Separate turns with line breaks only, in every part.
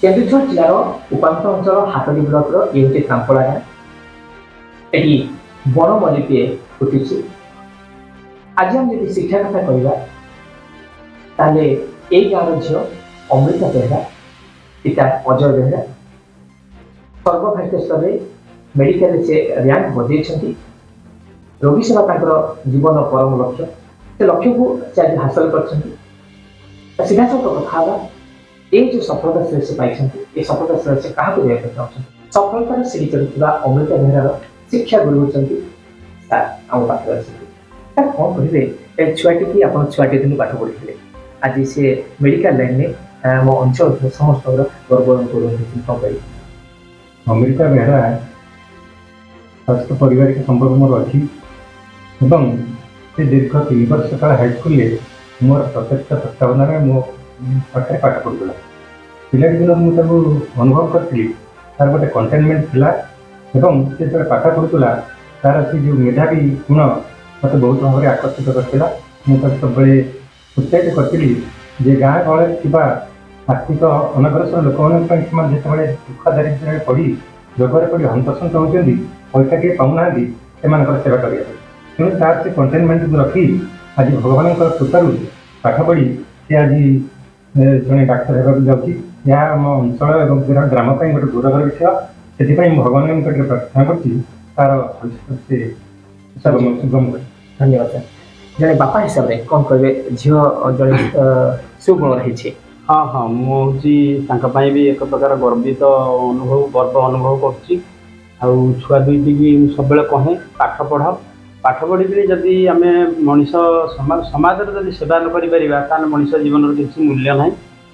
केन्दुझर जिलार उपांत अंचल हाटडी ब्लॉक ये हूँ कांपड़ा गाँ एटी बनमल्लीटे फुटी। आज हम जब शिक्षा कथा कहवा ये गाँव झील अमृता बेहरा पिता अजय बेहरा सर्वभारतीय स्तर में मेडिकल से रैंक बजाई। रोगी सेवा जीवन परम लक्ष्य से लक्ष्य को से आज हासिल कर सीधा सब कथा ये जो सफलता से पाई ये सफलता से क्या देना चाहते सफलतार सीढ़ी चढ़ुवा अमृता बेहरार शिक्षा गुरु होती आम पाखे अच्छे कौन कहे छुआटी की आप छुआटी दिन पाठ पढ़ी आज सी मेडिकल लाइन में मो अंचल समस्त गर्व कौन कह
अमृता बेहरा स्वास्थ्य पारिवारिक संपर्क मोर अच्छी दीर्घ 3 वर्ष काल हाईस्कल मोर प्रत्यक्ष तत्वावधान मो पाखे पाठ पढ़ुला पिला दिन मुझे अनुभव करी तार गोटे कंटेनमेंट थिला से जो पाठ पढ़ुला तार से जो मेधावी गुण मत बहुत भाव में आकर्षित करता मुझे सब उत्साहित करी जे गाँ गहल थी आर्थिक अनग्रसर लोक मैंने दुख दारिद्र्य पड़ी रोगरे पड़ी हंतसंत होती पैसा टे पाऊना से सेवा करने तेणु तार से कंटेनमेंट को रखी आज भगवान कृपारू पाठ पढ़ी सी आज जड़े डाक्तर होगा जाऊँगी यह आम अंचल और ग्राम गोटे गौरवर विषय से भगवान प्रार्थना कर
धन्यवाद जड़े बापा हिसाब से कौन कहे झील जड़े सुगुण रही।
हाँ हाँ मुझे भी एक प्रकार गर्वित गर्व अनुभव कर छुआ दुईटी की सब कहे पाठ पढ़ पाठ पढ़ी जदि आम मनीष समाज जब सेवा न कर मनीष जीवन किसी मूल्य ना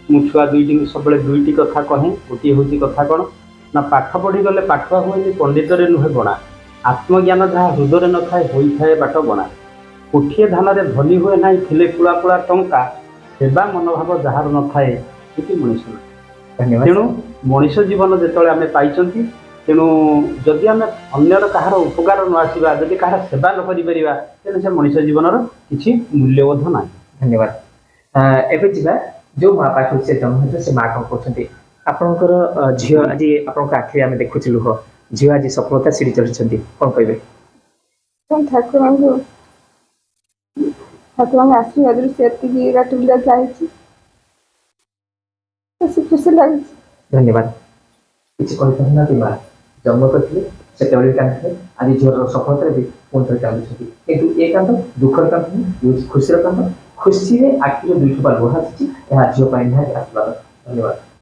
मु छुआ दुईटी सब दुईटी कथा कहे गोटे हूँ कथा कौन ना पाठ पढ़ी गले पाठुआ हुए पंडित नुहे बणा आत्मज्ञान जहाँ हृदय न थाए होता है बाट बणा कोठिए धान भली हुए ना थिले कुला कुला टंका सेवा मनोभाव जार न थाए ये मनीष तेणु मनीष जीवन जो आम पाई तेणु जदि आम अन्यर कहार उपकार न आसवा जदि कहार सेवा न कर से मनीष जीवन किसी मूल्यबोध ना।
धन्यवाद एवं जा जो माँ पाठ से जन्म से माँ कौन कहते आपंकर झील आज आप आखिरी आम देखुच लुह झील आज सफलता सीढ़ी चढ़ी कौन कहे
ठाकुर आशीर्वाद से राटुला जाए खुशी लगे।
धन्यवाद किसी कहना कि माँ जन्म करते से कांदे आज झील सफलता भी पुणी थे कांदुं किंतु ये कांद दुखर कांद खुशी कांद खुशी आखिर दुईट लुह आसी झील निहाती आशीर्वाद। धन्यवाद।